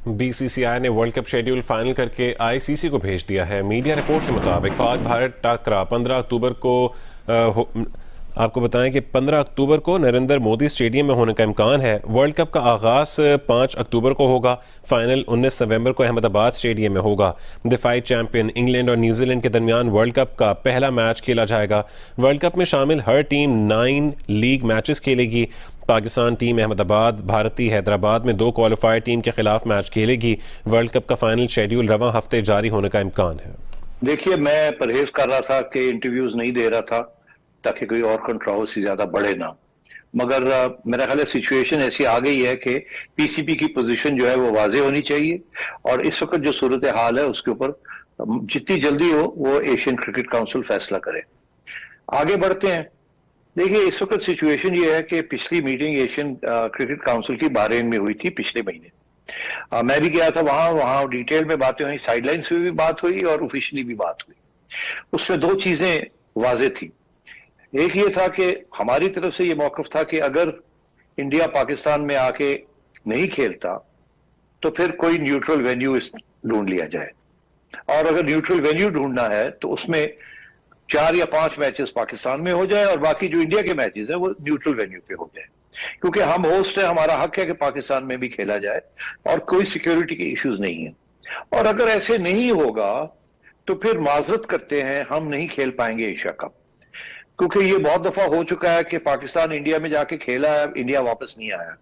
BCCI ने world cup schedule final करके ICC को भेज दिया है। मीडिया रिपोर्ट के मुताबिक पाक भारत टाकरा 15 अक्टूबर को आपको बताएं कि 15 अक्टूबर को नरेंद्र मोदी स्टेडियम में होने का इम्कान है। वर्ल्ड कप का आगाज 5 अक्टूबर को होगा। फाइनल 19 नवंबर को अहमदाबाद स्टेडियम में होगा। दिफाई चैंपियन इंग्लैंड और न्यूजीलैंड के दरमियान वर्ल्ड कप का पहला मैच खेला जाएगा। वर्ल्ड कप में शामिल हर टीम 9 लीग मैचेस खेलेगी। पाकिस्तान टीम अहमदाबाद, भारतीय हैदराबाद में 2 क्वालिफायर टीम के खिलाफ मैच खेलेगी। वर्ल्ड कप का फाइनल शेड्यूल रवां हफ्ते जारी होने का इम्कान है। देखिए, मैं परहेज कर रहा था कि इंटरव्यूज नहीं दे रहा था ताकि कोई और कंट्रोवर्सी ज्यादा बढ़े ना, मगर मेरा ख्याल है सिचुएशन ऐसी आ गई है कि पीसीबी की पोजीशन जो है वो वाजे होनी चाहिए और इस वक्त जो सूरत हाल है उसके ऊपर जितनी जल्दी हो वो एशियन क्रिकेट काउंसिल फैसला करे। आगे बढ़ते हैं। देखिए, इस वक्त सिचुएशन ये है कि पिछली मीटिंग एशियन क्रिकेट काउंसिल की बहरीन में हुई थी पिछले महीने। मैं भी गया था वहां डिटेल में बातें हुई, साइडलाइंस में भी बात हुई और ऑफिशियली भी बात हुई। उसमें 2 चीजें वाजे थी। एक ये था कि हमारी तरफ से ये मौकफ था कि अगर इंडिया पाकिस्तान में आके नहीं खेलता तो फिर कोई न्यूट्रल वेन्यू ढूंढ लिया जाए, और अगर न्यूट्रल वेन्यू ढूंढना है तो उसमें 4 या 5 मैचेस पाकिस्तान में हो जाए और बाकी जो इंडिया के मैचेस है वो न्यूट्रल वेन्यू पे हो जाए, क्योंकि हम होस्ट है, हमारा हक है कि पाकिस्तान में भी खेला जाए और कोई सिक्योरिटी के इश्यूज नहीं है। और अगर ऐसे नहीं होगा तो फिर माजरत करते हैं, हम नहीं खेल पाएंगे एशिया कप, क्योंकि ये बहुत दफा हो चुका है कि पाकिस्तान इंडिया में जाके खेला है, इंडिया वापस नहीं आया।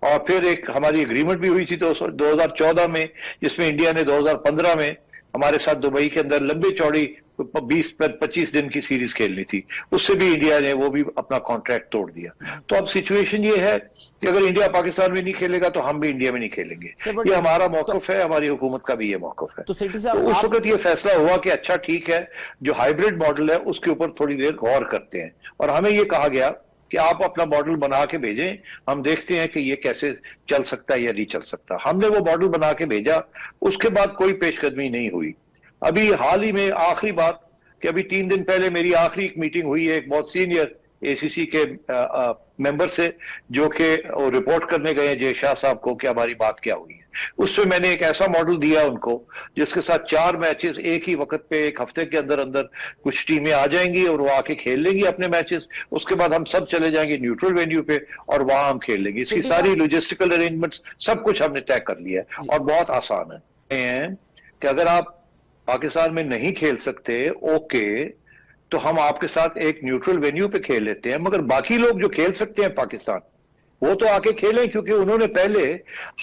और फिर एक हमारी एग्रीमेंट भी हुई थी तो 2014 में, जिसमें इंडिया ने 2015 में हमारे साथ दुबई के अंदर लंबी चौड़ी 20-25 दिन की सीरीज खेलनी थी, उससे भी इंडिया ने वो भी अपना कॉन्ट्रैक्ट तोड़ दिया। तो अब सिचुएशन ये है कि अगर इंडिया पाकिस्तान में नहीं खेलेगा तो हम भी इंडिया में नहीं खेलेंगे। ये हमारा मौकफ है, हमारी हुकूमत का भी ये मौकफ है। तो उस वक्त ये फैसला हुआ कि अच्छा ठीक है, जो हाइब्रिड मॉडल है उसके ऊपर थोड़ी देर गौर करते हैं, और हमें ये कहा गया कि आप अपना मॉडल बना के भेजें, हम देखते हैं कि ये कैसे चल सकता है या नहीं चल सकता। हमने वो मॉडल बना के भेजा, उसके बाद कोई पेशकदमी नहीं हुई। अभी हाल ही में आखिरी बात कि अभी 3 दिन पहले मेरी आखिरी एक मीटिंग हुई है एक बहुत सीनियर एसीसी के मेंबर से, जो कि रिपोर्ट करने गए जय शाह साहब को कि हमारी बात क्या हुई है। उससे मैंने एक ऐसा मॉडल दिया उनको जिसके साथ 4 मैचेस एक ही वक्त पे एक हफ्ते के अंदर अंदर कुछ टीमें आ जाएंगी और वो आके खेल लेंगी अपने मैचेस। उसके बाद हम सब चले जाएंगे न्यूट्रल वेन्यू पे और वहां हम खेल लेंगे। इसकी सारी लॉजिस्टिकल अरेंजमेंट्स सब कुछ हमने तय कर लिया है और बहुत आसान है कि अगर आप पाकिस्तान में नहीं खेल सकते ओके, तो हम आपके साथ एक न्यूट्रल वेन्यू पे खेल लेते हैं, मगर बाकी लोग जो खेल सकते हैं पाकिस्तान वो तो आके खेलें, क्योंकि उन्होंने पहले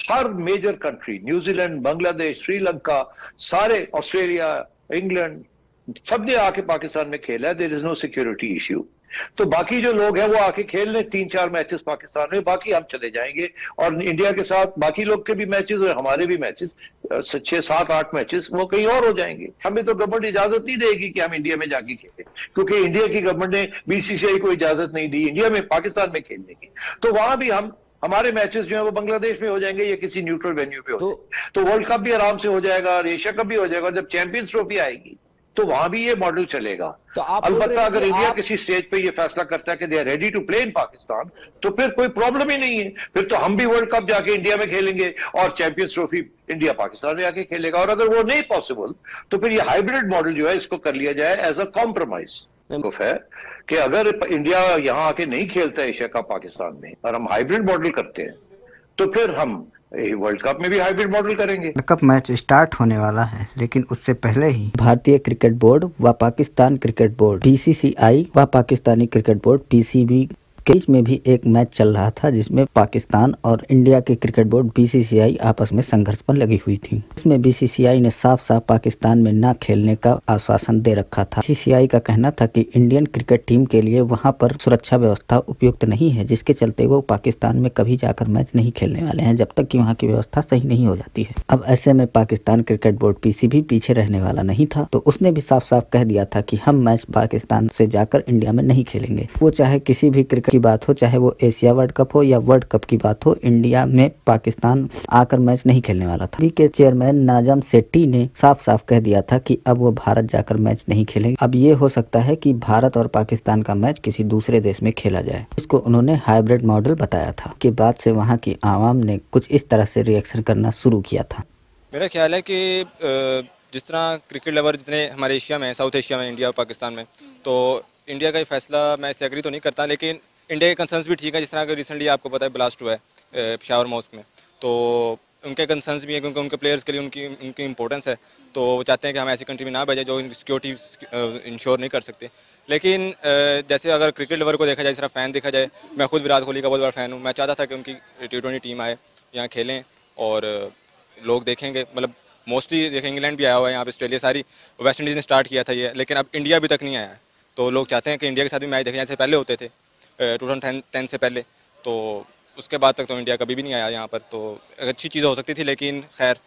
हर major country, New Zealand, Bangladesh, Sri Lanka, सारे ऑस्ट्रेलिया, इंग्लैंड, सबने आके पाकिस्तान में खेला है। There is no security issue. तो बाकी जो लोग हैं वो आके खेल लें 3-4 मैचेस पाकिस्तान में, बाकी हम चले जाएंगे और इंडिया के साथ बाकी लोग के भी मैचेस और हमारे भी मैचेस 6-7-8 मैचेस वो कहीं और हो जाएंगे। हमें तो गवर्नमेंट इजाजत नहीं देगी कि हम इंडिया में जाके खेलें, क्योंकि इंडिया की गवर्नमेंट ने बीसीसीआई को इजाजत नहीं दी इंडिया में पाकिस्तान में खेलने की। तो वहां भी हमारे मैचेस जो है वो बांग्लादेश में हो जाएंगे या किसी न्यूट्रल वेन्यू पे हो जाएंगे। तो वर्ल्ड कप भी आराम से हो जाएगा और एशिया कप भी हो जाएगा। जब चैंपियंस ट्रॉफी आएगी तो वहां भी ये मॉडल चलेगा। तो अलबत्ता अगर इंडिया किसी स्टेज पे ये फैसला करता है कि they are ready to play in Pakistan, तो फिर कोई प्रॉब्लम ही नहीं है। फिर तो हम भी वर्ल्ड कप जाके इंडिया में खेलेंगे और चैंपियंस ट्रॉफी इंडिया पाकिस्तान में आके खेलेगा। और अगर वो नहीं पॉसिबल तो फिर ये हाइब्रिड मॉडल जो है इसको कर लिया जाए एज अ कॉम्प्रोमाइज। है कि अगर इंडिया यहां आके नहीं खेलता एशिया कप पाकिस्तान में और हम हाइब्रिड मॉडल करते हैं तो फिर हम वर्ल्ड कप में भी हाइब्रिड मॉडल करेंगे। वर्ल्ड कप मैच स्टार्ट होने वाला है, लेकिन उससे पहले ही भारतीय क्रिकेट बोर्ड व पाकिस्तान क्रिकेट बोर्ड बीसीसीआई व पाकिस्तानी क्रिकेट बोर्ड पीसीबी के बीच में भी एक मैच चल रहा था, जिसमें पाकिस्तान और इंडिया के क्रिकेट बोर्ड बीसीसीआई आपस में संघर्ष पर लगी हुई थी। इसमें बीसीसीआई ने साफ साफ पाकिस्तान में न खेलने का आश्वासन दे रखा था। बीसीसीआई का कहना था कि इंडियन क्रिकेट टीम के लिए वहां पर सुरक्षा व्यवस्था उपयुक्त नहीं है, जिसके चलते वो पाकिस्तान में कभी जाकर मैच नहीं खेलने वाले हैं जब तक कि वहाँ की व्यवस्था सही नहीं हो जाती है। अब ऐसे में पाकिस्तान क्रिकेट बोर्ड पीसीबी पीछे रहने वाला नहीं था, तो उसने भी साफ साफ कह दिया था कि हम मैच पाकिस्तान से जाकर इंडिया में नहीं खेलेंगे। वो चाहे किसी भी क्रिकेट की बात हो, चाहे वो एशिया वर्ल्ड कप हो या वर्ल्ड कप की बात हो, इंडिया में पाकिस्तान आकर मैच नहीं खेलने वाला था। के चेयरमैन नाजम सेठी ने साफ साफ कह दिया था कि अब वो भारत जाकर मैच नहीं खेलेंगे। अब ये हो सकता है कि भारत और पाकिस्तान का मैच किसी दूसरे देश में खेला जाए। इसको उन्होंने हाइब्रिड मॉडल बताया था। के बाद से वहाँ की आवाम ने कुछ इस तरह से रिएक्शन करना शुरू किया था। मेरा ख्याल है कि जिस तरह क्रिकेट लवर जितने हमारे एशिया में, साउथ एशिया में, इंडिया और पाकिस्तान में, तो इंडिया का ये फैसला मैं इससे एग्री तो नहीं करता, लेकिन इंडिया के कंसर्न्स भी ठीक है। जिस तरह कि रिसेंटली आपको पता है ब्लास्ट हुआ है पेशावर मॉस्क में, तो उनके कंसर्न्स भी हैं क्योंकि उनके प्लेयर्स के लिए उनकी इंपॉर्टेंस है। तो वो चाहते हैं कि हम ऐसी कंट्री में ना भेजें जो सिक्योरिटी इंश्योर नहीं कर सकते। लेकिन जैसे अगर क्रिकेट लवर को देखा जाए, जिस तरह फ़ैन देखा जाए, मैं खुद विराट कोहली का बहुत बड़ा फ़ैन हूँ। मैं चाहता था कि उनकी T20 टीम आए, यहाँ खेलें और लोग देखेंगे, मतलब मोस्टली देखें। इंग्लैंड भी आया हुआ है यहाँ पे, ऑस्ट्रेलिया, सारी वेस्ट इंडीज़ ने स्टार्ट किया था ये, लेकिन अब इंडिया अभी तक नहीं आया है। तो लोग चाहते हैं कि इंडिया के साथ भी मैच देखें, जैसे पहले होते थे 2010 से पहले। तो उसके बाद तक तो इंडिया कभी भी नहीं आया यहाँ पर, तो अच्छी चीज़ हो सकती थी। लेकिन खैर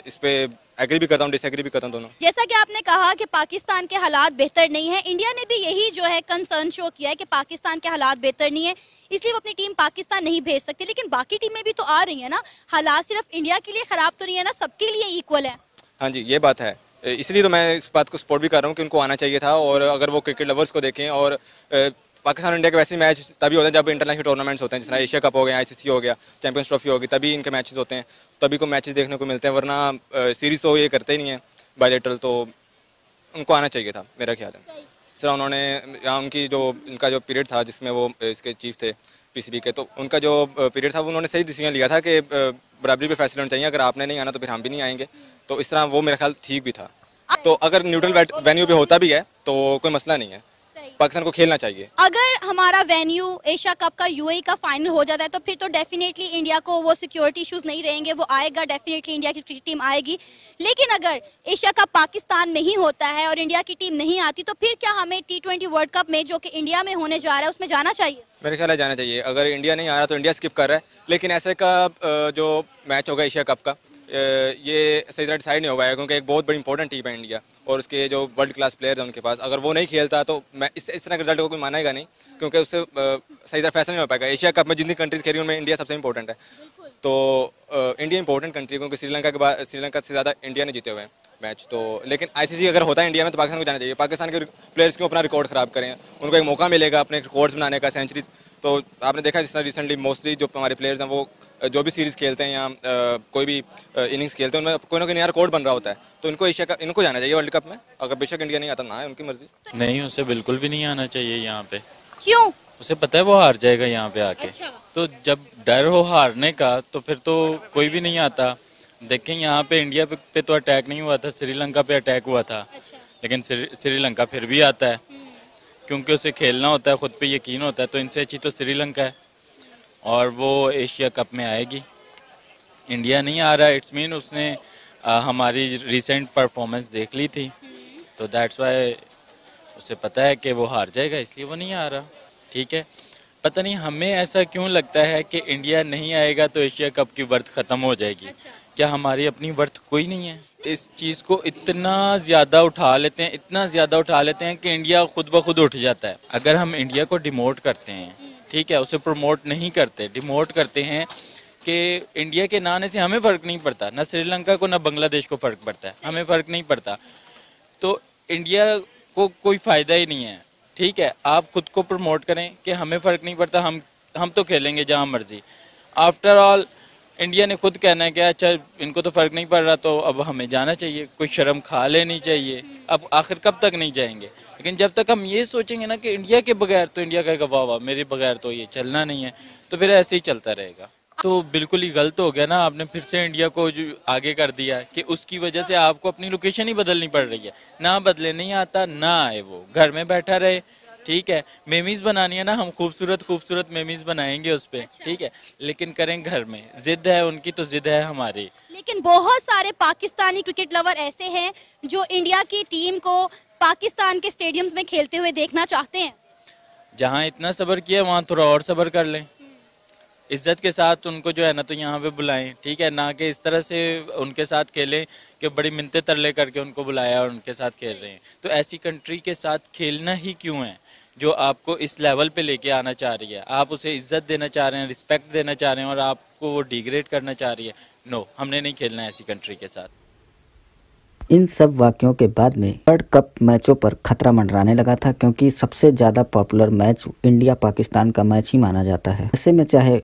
इस पर एग्री भी करता हूँ, डिसएग्री भी करता हूँ दोनों। जैसा कि आपने कहा कि पाकिस्तान के हालात बेहतर नहीं है, इंडिया ने भी यही जो है कंसर्न शो किया है कि पाकिस्तान के हालात बेहतर नहीं है, इसलिए वो अपनी टीम पाकिस्तान नहीं भेज सकती। लेकिन बाकी टीमें भी तो आ रही है ना, हालात सिर्फ इंडिया के लिए खराब तो नहीं है ना, सबके लिए इक्वल है। हाँ जी, ये बात है, इसलिए तो मैं इस बात को सपोर्ट भी कर रहा हूँ कि उनको आना चाहिए था। और अगर वो क्रिकेट लवर्स को देखें, और पाकिस्तान और इंडिया के वैसे मैच तभी होते हैं जब इंटरनेशनल टूर्नामेंट्स होते हैं, जिस तरह एशिया कप हो गया, ICC हो गया, चैंपियंस ट्रॉफी होगी, तभी इनके मैचेस होते हैं, तभी को मैचेस देखने को मिलते हैं। वरना सीरीज़ तो ये करते ही नहीं है बायलैटरल, तो उनको आना चाहिए था मेरा ख्याल है। इस तरह उन्होंने यहाँ उनकी जो इनका जो पीरियड था जिसमें वो इसके चीफ थे PCB के, तो उनका जो पीरियड था वो उन्होंने सही डिसीजन लिया था कि बराबरी पे फैसले होने चाहिए। अगर आपने नहीं आना तो फिर हम भी नहीं आएंगे, तो इस तरह वो मेरा ख्याल ठीक भी था। तो अगर न्यूट्रल वेन्यू पे होता भी है तो कोई मसला नहीं है, पाकिस्तान को खेलना चाहिए। अगर हमारा वेन्यू एशिया कप का UAE का फाइनल हो जाता है तो फिर तो डेफिनेटली इंडिया को वो सिक्योरिटी इश्यूज नहीं रहेंगे, वो आएगा, डेफिनेटली इंडिया की क्रिकेट टीम आएगी। लेकिन अगर एशिया कप पाकिस्तान में ही होता है और इंडिया की टीम नहीं आती, तो फिर क्या हमें T20 वर्ल्ड कप में जो कि इंडिया में होने जा रहा है उसमें जाना चाहिए? मेरे ख्याल है जाना चाहिए। अगर इंडिया नहीं आ रहा तो इंडिया स्किप कर रहा है, लेकिन ऐसे का जो मैच होगा एशिया कप का, ये सही तरह डिसाइड नहीं हो पाएगा क्योंकि एक बहुत बड़ी इंपॉर्टेंट टीम है इंडिया, और उसके जो वर्ल्ड क्लास प्लेयर हैं उनके पास, अगर वो नहीं खेलता तो मैं इस तरह के रिजल्ट को कोई मानेगा नहीं, क्योंकि उससे सही तरह फैसला नहीं हो पाएगा। एशिया कप में जितनी कंट्रीज खेली उनमें इंडिया सबसे इंपॉर्टेंट है, तो इंडिया इंपॉर्टेंट कंट्री, क्योंकि श्रीलंका से ज़्यादा इंडिया ने जीते हुए हैं मैच। तो लेकिन ICC अगर होता है इंडिया में तो पाकिस्तान को जाना चाहिए। पाकिस्तान के प्लेयर्स क्यों अपना रिकॉर्ड ख़राब करें, उनको एक मौका मिलेगा अपने रिकॉर्ड्स बनाने का, सेंचुरीज। तो आपने देखा जिस तरह रिसेंटली मोस्टली जो हमारे प्लेयर्स हैं वो जो भी सीरीज़ खेलते हैं या कोई भी इनिंग्स खेलते हैं उनमें कोई ना कोई नया रिकॉर्ड बन रहा होता है, तो इनको जाना चाहिए वर्ल्ड कप में। अगर बेशक इंडिया नहीं आता ना है, उनकी मर्जी। नहीं, उसे बिल्कुल भी नहीं आना चाहिए यहाँ पे। क्यों? उसे पता है वो हार जाएगा यहाँ पे आके। अच्छा। तो जब डर हो हारने का तो फिर तो कोई भी नहीं आता। देखें यहाँ पे इंडिया पे तो अटैक नहीं हुआ था, श्रीलंका पे अटैक हुआ था। अच्छा। लेकिन श्रीलंका फिर भी आता है क्योंकि उसे खेलना होता है, खुद पे यकीन होता है। तो इनसे अच्छी तो श्रीलंका है और वो एशिया कप में आएगी। इंडिया नहीं आ रहा, इट्स मीन उसने हमारी रिसेंट परफॉर्मेंस देख ली थी, तो दैट्स वाई उसे पता है कि वो हार जाएगा, इसलिए वो नहीं आ रहा। ठीक है, पता नहीं हमें ऐसा क्यों लगता है कि इंडिया नहीं आएगा तो एशिया कप की वर्थ ख़त्म हो जाएगी। क्या हमारी अपनी वर्थ कोई नहीं है? इस चीज़ को इतना ज़्यादा उठा लेते हैं, इतना ज़्यादा उठा लेते हैं कि इंडिया खुद ब खुद उठ जाता है। अगर हम इंडिया को डिमोट करते हैं, ठीक है, उसे प्रमोट नहीं करते, डिमोट करते हैं कि इंडिया के ना आने से हमें फ़र्क नहीं पड़ता, ना श्रीलंका को ना बांग्लादेश को फ़र्क पड़ता है, हमें फ़र्क नहीं पड़ता, तो इंडिया को कोई फ़ायदा ही नहीं है। ठीक है, आप खुद को प्रमोट करें कि हमें फ़र्क नहीं पड़ता, हम तो खेलेंगे जहाँ मर्जी। आफ्टर ऑल इंडिया ने खुद कहना है कि अच्छा इनको तो फ़र्क नहीं पड़ रहा, तो अब हमें जाना चाहिए। कोई शर्म खा लेनी चाहिए। अब आखिर कब तक नहीं जाएंगे? लेकिन जब तक हम ये सोचेंगे ना कि इंडिया के बगैर, तो इंडिया कहेगा वाह वाह मेरे बगैर तो ये चलना नहीं है, तो फिर ऐसे ही चलता रहेगा। तो बिल्कुल ही गलत हो गया ना, आपने फिर से इंडिया को जो आगे कर दिया कि उसकी वजह से आपको अपनी लोकेशन ही बदलनी पड़ रही है। ना बदले नहीं आता, ना आए, वो घर में बैठा रहे। ठीक है, मेमीज़ बनानी है ना, हम खूबसूरत खूबसूरत मेमीज़ बनाएंगे उस पर। अच्छा। ठीक है, लेकिन करें घर में। जिद है उनकी तो जिद है हमारी। लेकिन बहुत सारे पाकिस्तानी क्रिकेट लवर ऐसे हैं जो इंडिया की टीम को पाकिस्तान के स्टेडियम्स में खेलते हुए देखना चाहते हैं। जहाँ इतना सब्र किया वहाँ थोड़ा और सब्र कर लें, इज्जत के साथ उनको जो है ना तो यहाँ पे बुलाएं। ठीक है, ना कि इस तरह से उनके साथ खेलें कि बड़ी मिन्नतें तरले करके उनको बुलाया और उनके साथ खेल रहे हैं। तो ऐसी कंट्री के साथ खेलना ही क्यों है? जो आपको इस लेवल पे लेके आना चाह रही है। आप उसे इज्जत देना चाह रहे हैं, रिस्पेक्ट देना चाह रहे हैं और आपको वो डिग्रेड करना चाह रही है। नो, हमने नहीं खेलना है ऐसी कंट्री के साथ। इन सब वाक़यों के बाद में वर्ल्ड कप मैचों पर खतरा मंडराने लगा था, क्योंकि सबसे ज़्यादा पॉपुलर मैच इंडिया पाकिस्तान का मैच ही माना जाता है। ऐसे में चाहे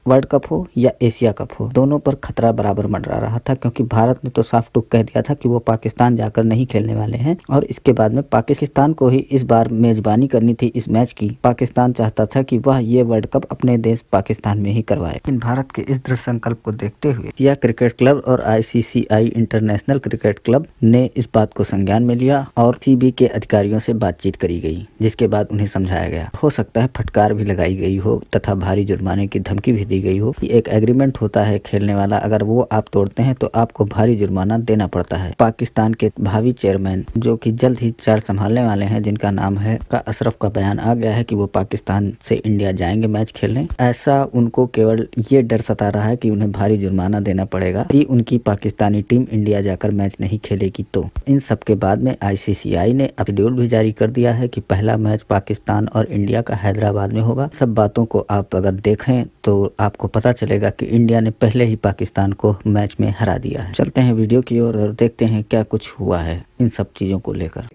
वर्ल्ड कप हो या एशिया कप हो, दोनों पर खतरा बराबर मंडरा रहा था, क्योंकि भारत ने तो साफ टूक कह दिया था कि वो पाकिस्तान जाकर नहीं खेलने वाले हैं और इसके बाद में पाकिस्तान को ही इस बार मेजबानी करनी थी इस मैच की। पाकिस्तान चाहता था कि वह ये वर्ल्ड कप अपने देश पाकिस्तान में ही करवाए। लेकिन भारत के इस दृढ़ संकल्प को देखते हुए एशिया क्रिकेट क्लब और ICCI इंटरनेशनल क्रिकेट क्लब ने इस बात को संज्ञान में लिया और PCB के अधिकारियों से बातचीत करी गई, जिसके बाद उन्हें समझाया गया। हो सकता है फटकार भी लगाई गई हो तथा भारी जुर्माने की धमकी भी दी गई हो कि एक एग्रीमेंट होता है खेलने वाला, अगर वो आप तोड़ते हैं तो आपको भारी जुर्माना देना पड़ता है। पाकिस्तान के भावी चेयरमैन जो कि जल्द ही चार्ज संभालने वाले हैं, जिनका नाम है अशरफ, का बयान आ गया है कि वो पाकिस्तान से इंडिया जाएंगे मैच खेलने। ऐसा उनको केवल ये डर सता रहा है कि उन्हें भारी जुर्माना देना पड़ेगा यदि उनकी पाकिस्तानी टीम इंडिया जाकर मैच नहीं खेलेगी तो। इन सब के बाद में ICCI ने शेड्यूल भी जारी कर दिया है कि पहला मैच पाकिस्तान और इंडिया का हैदराबाद में होगा। सब बातों को आप अगर देखें तो आपको पता चलेगा कि इंडिया ने पहले ही पाकिस्तान को मैच में हरा दिया है। चलते हैं वीडियो की ओर और देखते हैं क्या कुछ हुआ है इन सब चीजों को लेकर।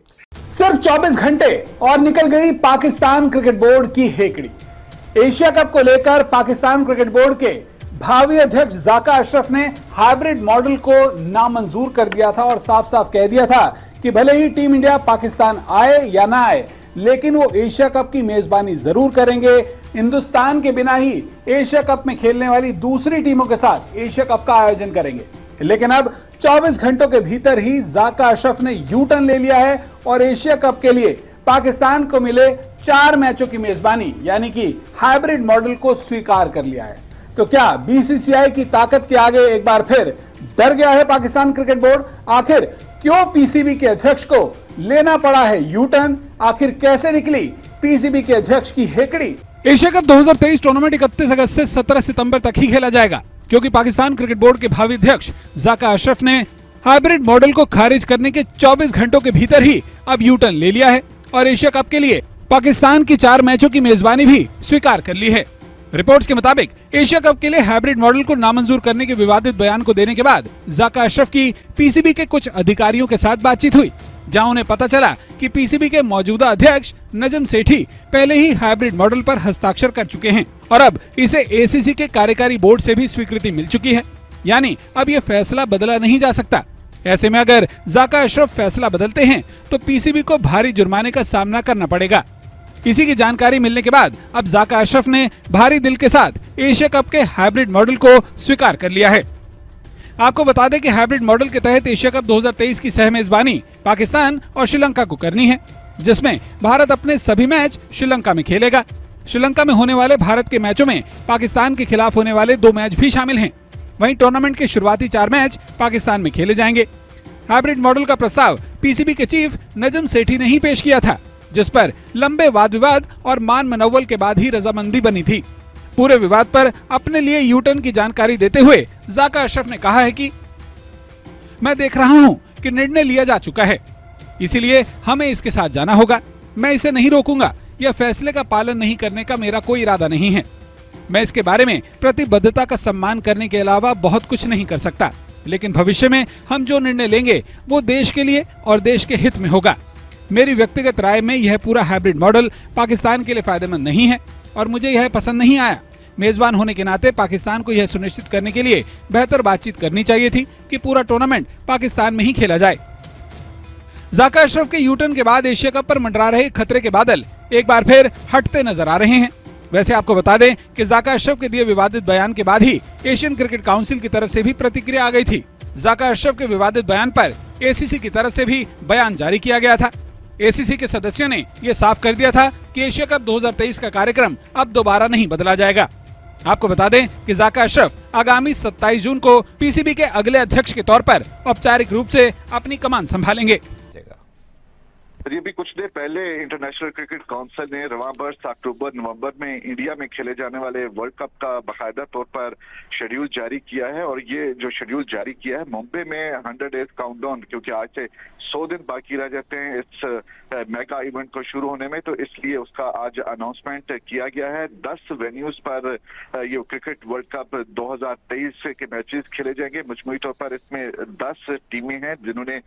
सिर्फ 24 घंटे और निकल गई पाकिस्तान क्रिकेट बोर्ड की हेकड़ी। एशिया कप को लेकर पाकिस्तान क्रिकेट बोर्ड के भावी अध्यक्ष जाका अशरफ ने हाइब्रिड मॉडल को नामंजूर कर दिया था और साफ साफ कह दिया था कि भले ही टीम इंडिया पाकिस्तान आए या ना आए, लेकिन वो एशिया कप की मेजबानी जरूर करेंगे। हिंदुस्तान के बिना ही एशिया कप में खेलने वाली दूसरी टीमों के साथ एशिया कप का आयोजन करेंगे। लेकिन अब 24 घंटों के भीतर ही जाका अशरफ ने यू टर्न ले लिया है और एशिया कप के लिए पाकिस्तान को मिले 4 मैचों की मेजबानी यानी कि हाइब्रिड मॉडल को स्वीकार कर लिया है। तो क्या BCCI की ताकत के आगे एक बार फिर डर गया है पाकिस्तान क्रिकेट बोर्ड? आखिर क्यों PCB के अध्यक्ष को लेना पड़ा है यू टर्न? आखिर कैसे निकली PCB के अध्यक्ष की हेकड़ी? एशिया कप 2023 टूर्नामेंट 31 अगस्त से 17 सितंबर तक ही खेला जाएगा, क्योंकि पाकिस्तान क्रिकेट बोर्ड के भावी अध्यक्ष जाका अशरफ ने हाइब्रिड मॉडल को खारिज करने के 24 घंटों के भीतर ही अब यू टर्न ले लिया है और एशिया कप के लिए पाकिस्तान की 4 मैचों की मेजबानी भी स्वीकार कर ली है। रिपोर्ट्स के मुताबिक एशिया कप के लिए हाइब्रिड मॉडल को नामंजूर करने के विवादित बयान को देने के बाद जाका अशरफ की PCB के कुछ अधिकारियों के साथ बातचीत हुई, जहां उन्हें पता चला कि PCB के मौजूदा अध्यक्ष नजम सेठी पहले ही हाइब्रिड मॉडल पर हस्ताक्षर कर चुके हैं और अब इसे ACC के कार्यकारी बोर्ड से भी स्वीकृति मिल चुकी है, यानी अब ये फैसला बदला नहीं जा सकता। ऐसे में अगर जाका अशरफ फैसला बदलते हैं तो PCB को भारी जुर्माने का सामना करना पड़ेगा। इसी की जानकारी मिलने के बाद अब जाका अशरफ ने भारी दिल के साथ एशिया कप के हाइब्रिड मॉडल को स्वीकार कर लिया है। आपको बता दें कि हाइब्रिड मॉडल के तहत एशिया कप 2023 की सह मेजबानी पाकिस्तान और श्रीलंका को करनी है, जिसमें भारत अपने सभी मैच श्रीलंका में खेलेगा। श्रीलंका में होने वाले भारत के मैचों में पाकिस्तान के खिलाफ होने वाले 2 मैच भी शामिल हैं। वहीं टूर्नामेंट के शुरुआती 4 मैच पाकिस्तान में खेले जाएंगे। हाइब्रिड मॉडल का प्रस्ताव PCB के चीफ नजम सेठी ने ही पेश किया था, जिस पर लंबे वाद विवाद और मान मनव्वल के बाद ही रजामंदी बनी थी। पूरे विवाद पर अपने लिए यू टर्न की जानकारी देते हुए जाका अशरफ ने कहा है कि मैं देख रहा हूं कि निर्णय लिया जा चुका है, इसीलिए हमें इसके साथ जाना होगा। मैं इसे नहीं रोकूंगा। यह फैसले का पालन नहीं करने का मेरा कोई इरादा नहीं है। मैं इसके बारे में प्रतिबद्धता का सम्मान करने के अलावा बहुत कुछ नहीं कर सकता, लेकिन भविष्य में हम जो निर्णय लेंगे वो देश के लिए और देश के हित में होगा। मेरी व्यक्तिगत राय में यह पूरा हाइब्रिड मॉडल पाकिस्तान के लिए फायदेमंद नहीं है और मुझे यह पसंद नहीं आया। मेजबान होने के नाते पाकिस्तान को यह सुनिश्चित करने के लिए बेहतर बातचीत करनी चाहिए थी कि पूरा टूर्नामेंट पाकिस्तान में ही खेला जाए। जाका अशरफ के यू टर्न के बाद एशिया कप पर मंडरा रहे खतरे के बादल एक बार फिर हटते नजर आ रहे हैं। वैसे आपको बता दें कि जाका अशरफ के दिए विवादित बयान के बाद ही एशियन क्रिकेट काउंसिल की तरफ से भी प्रतिक्रिया आ गई थी। जाका अशरफ के विवादित बयान पर ACC की तरफ से भी बयान जारी किया गया था। ACC के सदस्यों ने यह साफ कर दिया था कि एशिया कप 2023 का कार्यक्रम अब दोबारा नहीं बदला जाएगा। आपको बता दें कि जाका अशरफ आगामी 27 जून को PCB के अगले अध्यक्ष के तौर पर औपचारिक रूप से अपनी कमान संभालेंगे। ये भी कुछ देर पहले इंटरनेशनल क्रिकेट काउंसिल ने रवां बरस अक्टूबर नवंबर में इंडिया में खेले जाने वाले वर्ल्ड कप का बाकायदा तौर पर शेड्यूल जारी किया है। और ये जो शेड्यूल जारी किया है मुंबई में 100 डेज काउंटडाउन, क्योंकि आज से 100 दिन बाकी रह जाते हैं इस मेगा इवेंट को शुरू होने में, तो इसलिए उसका आज अनाउंसमेंट किया गया है। 10 वेन्यूज पर ये क्रिकेट वर्ल्ड कप 2023 के मैचेस खेले जाएंगे। मजमूई तौर पर इसमें 10 टीमें हैं जिन्होंने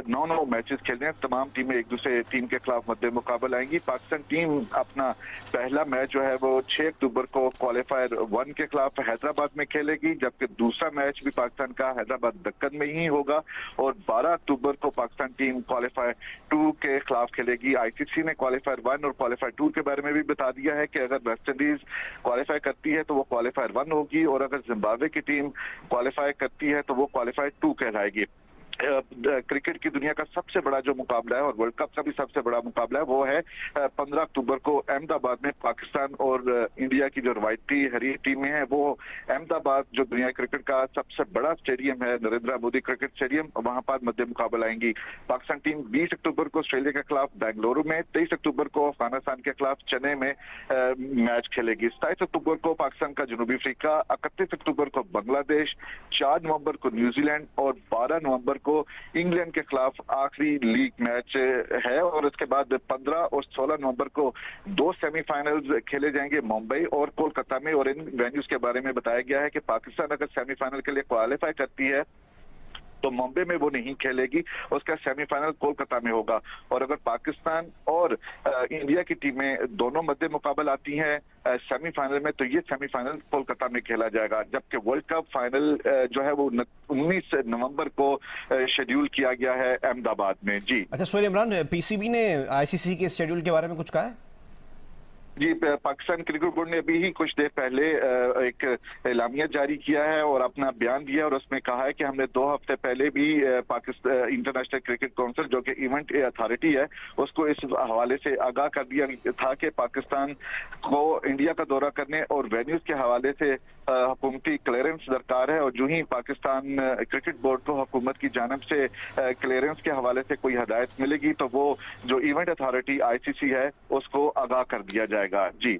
9 मैचेस खेलने हैं। तमाम टीमें एक दूसरे टीम के खिलाफ मद्दे मुकाबला आएंगी। पाकिस्तान टीम अपना पहला मैच जो है वो 6 अक्टूबर को क्वालिफायर 1 के खिलाफ हैदराबाद में खेलेगी, जबकि दूसरा मैच भी पाकिस्तान का हैदराबाद दक्कन में ही होगा। और 12 अक्टूबर को पाकिस्तान टीम क्वालिफायर 2 के खिलाफ खेलेगी। आईसीसी ने क्वालिफायर 1 और क्वालिफायर 2 के बारे में भी बता दिया है कि अगर वेस्ट इंडीज क्वालिफाई करती है तो वो क्वालिफायर 1 होगी, और अगर जिम्बाब्वे की टीम क्वालिफाई करती है तो वो क्वालिफायर 2 कहलाएगी। क्रिकेट की दुनिया का सबसे बड़ा जो मुकाबला है और वर्ल्ड कप का भी सबसे बड़ा मुकाबला है वो है 15 अक्टूबर को अहमदाबाद में पाकिस्तान और इंडिया की जो रवायती हरी टीमें हैं वो अहमदाबाद जो दुनिया क्रिकेट का सबसे बड़ा स्टेडियम है नरेंद्र मोदी क्रिकेट स्टेडियम, वहां पर मध्य मुकाबला आएंगी। पाकिस्तान टीम 20 अक्टूबर को ऑस्ट्रेलिया के खिलाफ बेंगलुरु में, 23 अक्टूबर को अफगानिस्तान के खिलाफ चेन्नई में मैच खेलेगी। 27 अक्टूबर को पाकिस्तान का जनूबी अफ्रीका, 31 अक्टूबर को बांग्लादेश, 4 नवंबर को न्यूजीलैंड और 12 नवंबर को इंग्लैंड के खिलाफ आखिरी लीग मैच है। और उसके बाद 15 और 16 नवंबर को 2 सेमीफाइनल्स खेले जाएंगे मुंबई और कोलकाता में। और इन वेन्यूज के बारे में बताया गया है कि पाकिस्तान अगर सेमीफाइनल के लिए क्वालिफाई करती है तो मुंबई में वो नहीं खेलेगी, उसका सेमीफाइनल कोलकाता में होगा। और अगर पाकिस्तान और इंडिया की टीमें दोनों मध्य मुकाबला आती हैं सेमीफाइनल में तो ये सेमीफाइनल कोलकाता में खेला जाएगा। जबकि वर्ल्ड कप फाइनल जो है वो 19 नवंबर को शेड्यूल किया गया है अहमदाबाद में। जी अच्छा सोहेल इमरान, पीसीबी ने आईसीसी के शेड्यूल के बारे में कुछ कहा है? जी, पाकिस्तान क्रिकेट बोर्ड ने अभी ही कुछ देर पहले एक एलामिया जारी किया है और अपना बयान दिया और उसमें कहा है कि हमने 2 हफ्ते पहले भी पाकिस्तान इंटरनेशनल क्रिकेट काउंसिल जो कि इवेंट अथॉरिटी है उसको इस हवाले से आगाह कर दिया था कि पाकिस्तान को इंडिया का दौरा करने और वेन्यूज के हवाले से हुकूमती क्लियरेंस दरकार है। और जो ही पाकिस्तान क्रिकेट बोर्ड को हुकूमत की जानिब से क्लियरेंस के हवाले से कोई हदायत मिलेगी तो वो जो इवेंट अथॉरिटी आईसीसी है उसको आगाह कर दिया जाएगा। जी